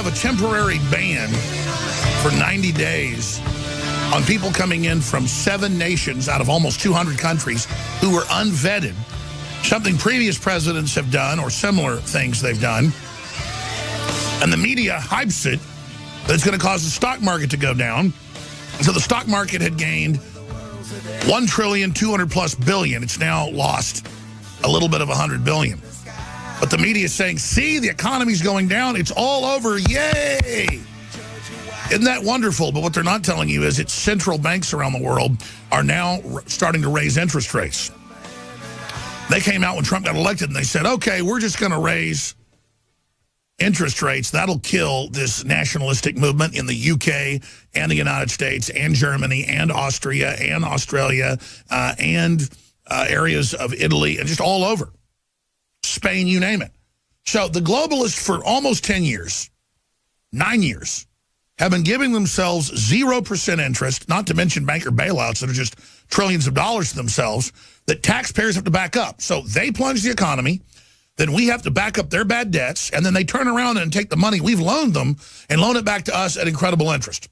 have a temporary ban for 90 days on people coming in from 7 nations out of almost 200 countries who were unvetted, something previous presidents have done or similar things they've done. And the media hypes it that it's going to cause the stock market to go down. So the stock market had gained $1,200+ billion. It's now lost a little bit of $100 billion. But the media is saying, see, the economy's going down. It's all over. Yay! Isn't that wonderful? But what they're not telling you is it's central banks around the world are now starting to raise interest rates. They came out when Trump got elected and they said, okay, we're just going to raise interest rates. That'll kill this nationalistic movement in the UK and the United States and Germany and Austria and Australia and areas of Italy and just all over. Spain, you name it. So the globalists for almost 10 years, 9 years, have been giving themselves 0% interest, not to mention banker bailouts that are just trillions of dollars to themselves, that taxpayers have to back up. So they plunge the economy, then we have to back up their bad debts, and then they turn around and take the money we've loaned them and loan it back to us at incredible interest.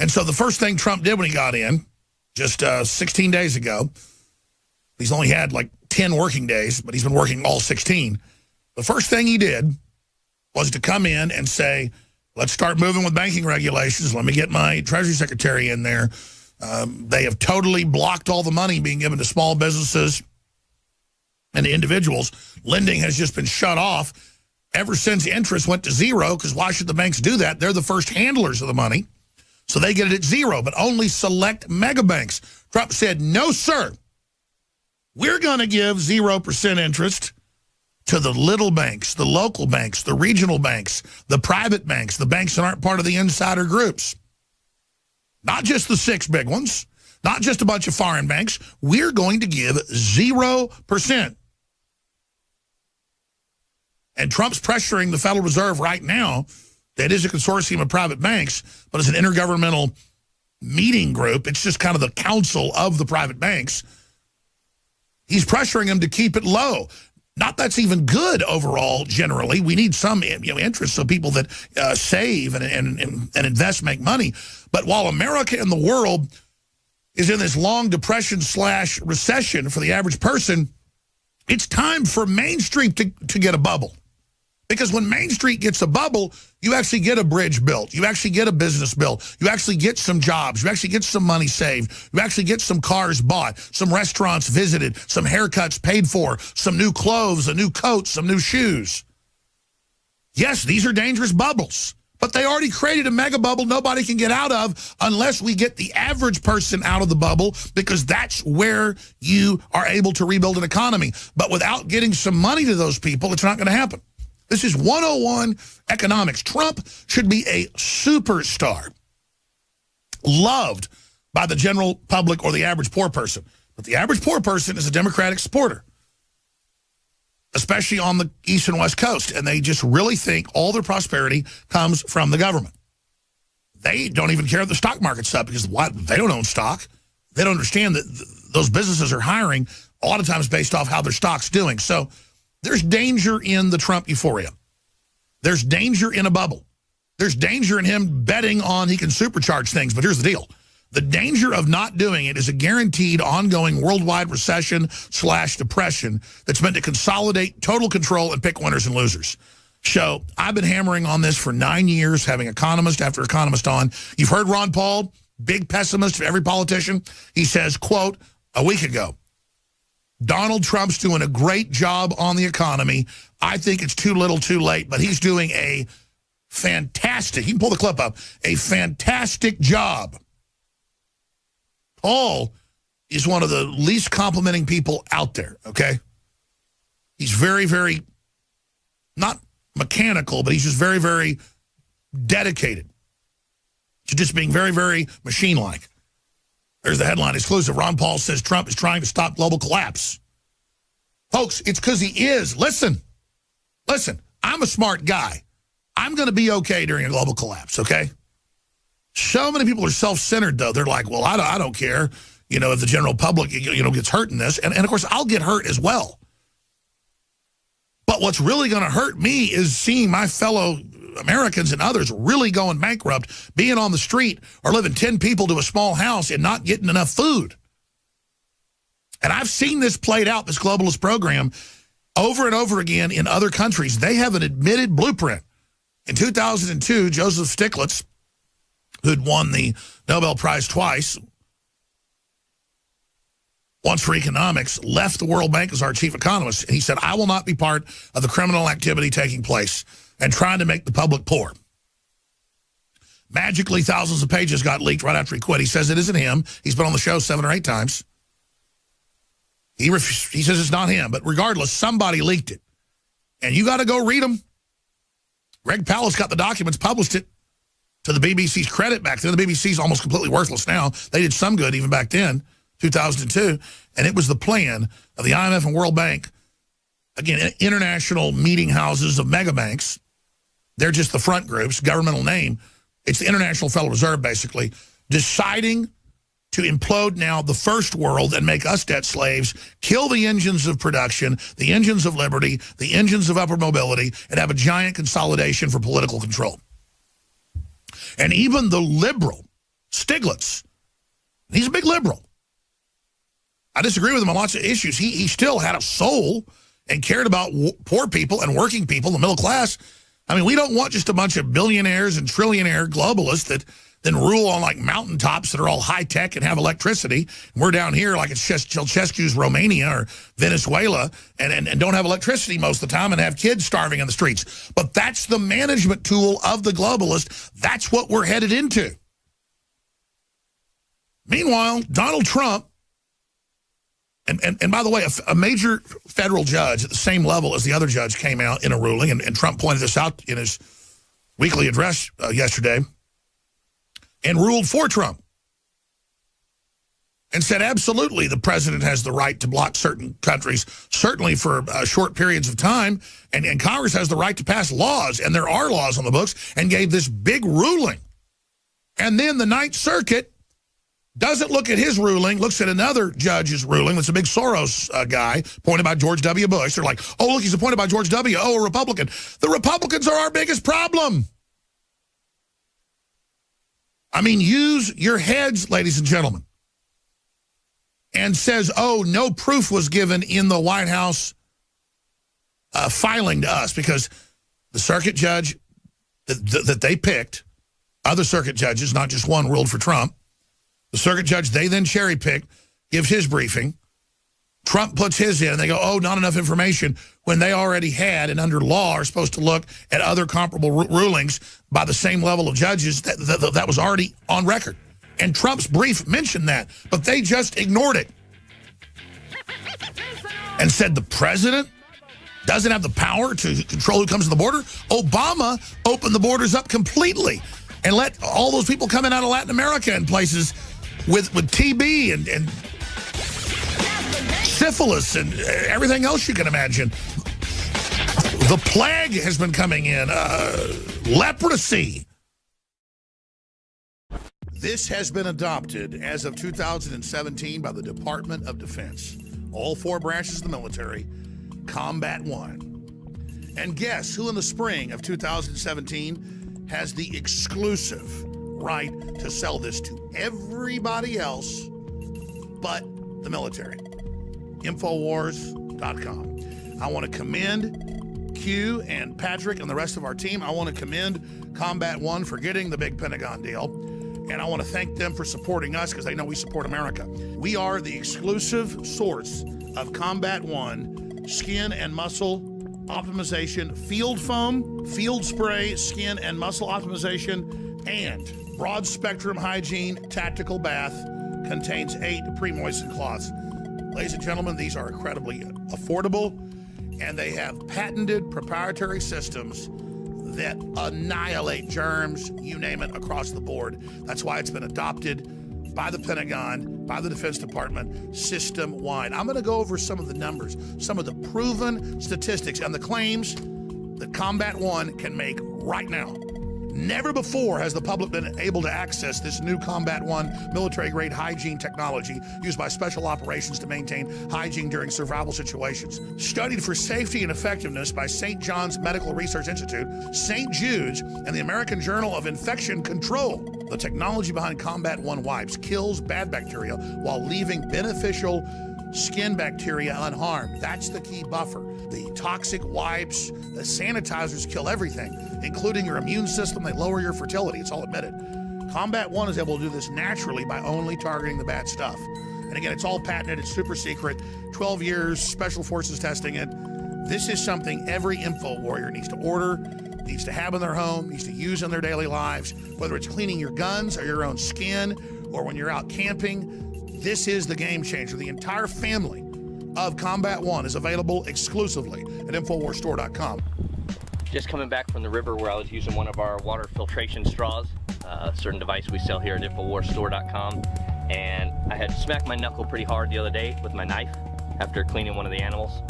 And so the first thing Trump did when he got in, just 16 days ago, he's only had like 10 working days, but he's been working all 16. The first thing he did was to come in and say, let's start moving with banking regulations. Let me get my Treasury Secretary in there. They have totally blocked all the money being given to small businesses and to individuals. Lending has just been shut off ever since interest went to zero, because why should the banks do that? They're the first handlers of the money, so they get it at zero, but only select mega banks. Trump said, no, sir. We're going to give 0% interest to the little banks, the local banks, the regional banks, the private banks, the banks that aren't part of the insider groups. Not just the 6 big ones, not just a bunch of foreign banks. We're going to give 0%. And Trump's pressuring the Federal Reserve right now. That is a consortium of private banks, but it's an intergovernmental meeting group. It's just kind of the council of the private banks. He's pressuring them to keep it low. Not that's even good overall, generally. We need some interest so people that save and invest make money. But while America and the world is in this long depression / recession for the average person, it's time for Main Street to get a bubble. Because when Main Street gets a bubble, you actually get a bridge built. You actually get a business built. You actually get some jobs. You actually get some money saved. You actually get some cars bought, some restaurants visited, some haircuts paid for, some new clothes, a new coat, some new shoes. Yes, these are dangerous bubbles, but they already created a mega bubble nobody can get out of unless we get the average person out of the bubble, because that's where you are able to rebuild an economy. But without getting some money to those people, it's not going to happen. This is 101 economics. Trump should be a superstar, loved by the general public or the average poor person. But the average poor person is a Democratic supporter, especially on the East and West Coast. And they just really think all their prosperity comes from the government. They don't even care if the stock market's up, because they don't own stock. They don't understand that those businesses are hiring a lot of times based off how their stock's doing. So there's danger in the Trump euphoria. There's danger in a bubble. There's danger in him betting on he can supercharge things. But here's the deal. The danger of not doing it is a guaranteed ongoing worldwide recession / depression that's meant to consolidate total control and pick winners and losers. So I've been hammering on this for 9 years, having economist after economist on. You've heard Ron Paul, big pessimist for every politician. He says, quote, a week ago, Donald Trump's doing a great job on the economy. I think it's too little too late, but he's doing a fantastic, you can pull the clip up, a fantastic job. Paul is one of the least complimenting people out there, okay? He's very, very, not mechanical, but he's just very, very dedicated to just being very, very machine-like. There's the headline exclusive. Ron Paul says Trump is trying to stop global collapse. Folks, it's because he is. Listen, I'm a smart guy. I'm going to be okay during a global collapse, okay? So many people are self-centered, though. They're like, well, I don't care, if the general public, gets hurt in this. And of course, I'll get hurt as well. But what's really going to hurt me is seeing my fellow Americans and others really going bankrupt, being on the street, or living 10 people to a small house and not getting enough food. And I've seen this played out, this globalist program, over and over again in other countries. They have an admitted blueprint. In 2002, Joseph Stiglitz, who'd won the Nobel Prize twice, once for economics, left the World Bank as our chief economist. And he said, I will not be part of the criminal activity taking place and trying to make the public poor. Magically, thousands of pages got leaked right after he quit. He says it isn't him. He's been on the show 7 or 8 times. He says it's not him. But regardless, somebody leaked it. And you got to go read them. Greg Palast got the documents, published it to the BBC's credit back then. The BBC's almost completely worthless now. They did some good even back then. 2002, and it was the plan of the IMF and World Bank, again, international meeting houses of mega banks. They're just the front groups, governmental name. It's the International Federal Reserve, basically, deciding to implode now the first world and make us debt slaves, kill the engines of production, the engines of liberty, the engines of upward mobility, and have a giant consolidation for political control. And even the liberal, Stiglitz, he's a big liberal. I disagree with him on lots of issues. He still had a soul and cared about poor people and working people, the middle class. I mean, we don't want just a bunch of billionaires and trillionaire globalists that then rule on like mountaintops that are all high tech and have electricity. And we're down here like it's Ceausescu's Romania or Venezuela and don't have electricity most of the time and have kids starving in the streets. But that's the management tool of the globalist. That's what we're headed into. Meanwhile, Donald Trump, and by the way, a major federal judge at the same level as the other judge came out in a ruling, and Trump pointed this out in his weekly address yesterday, and ruled for Trump. And said, absolutely, the president has the right to block certain countries, certainly for short periods of time, and Congress has the right to pass laws, and there are laws on the books, and gave this big ruling. And then the Ninth Circuit doesn't look at his ruling, looks at another judge's ruling. That's a big Soros guy, appointed by George W. Bush. They're like, oh, look, he's appointed by George W. Oh, a Republican. The Republicans are our biggest problem. I mean, use your heads, ladies and gentlemen. And says, oh, no proof was given in the White House filing to us because the circuit judge that they picked, other circuit judges, not just one, ruled for Trump. The circuit judge they then cherry-picked, gives his briefing. Trump puts his in, and they go, oh, not enough information, when they already had, and under law are supposed to look at other comparable rulings by the same level of judges that was already on record. And Trump's brief mentioned that, but they just ignored it. And said the president doesn't have the power to control who comes to the border. Obama opened the borders up completely and let all those people come in out of Latin America and places with TB and syphilis and everything else you can imagine. The plague has been coming in, leprosy. This has been adopted as of 2017 by the Department of Defense. All 4 branches of the military, Combat One. And guess who in the spring of 2017 has the exclusive right to sell this to everybody else but the military? Infowars.com. I want to commend Q and Patrick and the rest of our team. I want to commend Combat One for getting the big Pentagon deal. And I want to thank them for supporting us because they know we support America. We are the exclusive source of Combat One skin and muscle optimization, field foam, field spray, skin and muscle optimization, and broad spectrum hygiene tactical bath. Contains 8 pre-moistened cloths. Ladies and gentlemen, these are incredibly affordable, and they have patented proprietary systems that annihilate germs, you name it, across the board. That's why it's been adopted by the Pentagon, by the Defense Department, system-wide. I'm going to go over some of the numbers, some of the proven statistics, and the claims that Combat One can make right now. Never before has the public been able to access this new Combat One military-grade hygiene technology used by special operations to maintain hygiene during survival situations. Studied for safety and effectiveness by St. John's Medical Research Institute, St. Jude's, and the American Journal of Infection Control. The technology behind Combat One wipes kills bad bacteria while leaving beneficial skin bacteria unharmed. That's the key buffer. The toxic wipes, the sanitizers kill everything, including your immune system. They lower your fertility. It's all admitted. Combat One is able to do this naturally by only targeting the bad stuff. And again, it's all patented. It's super secret. 12 years, Special Forces testing it. This is something every info warrior needs to order, needs to have in their home, needs to use in their daily lives, whether it's cleaning your guns or your own skin or when you're out camping. This is the game changer. The entire family of Combat One is available exclusively at InfoWarsStore.com. Just coming back from the river where I was using one of our water filtration straws, a certain device we sell here at InfoWarsStore.com, and I had smacked my knuckle pretty hard the other day with my knife after cleaning one of the animals.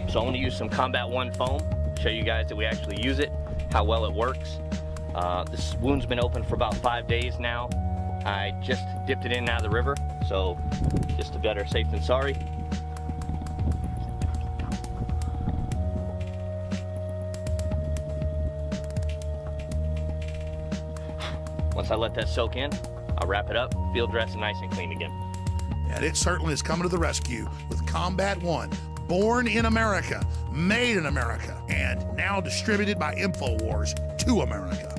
So I'm going to use some Combat One foam, show you guys that we actually use it, how well it works. This wound's been open for about 5 days now. I just dipped it in and out of the river, so just a better safe than sorry. Once I let that soak in, I'll wrap it up, field dress, and nice and clean again. And it certainly is coming to the rescue with Combat One, born in America, made in America, and now distributed by InfoWars to America.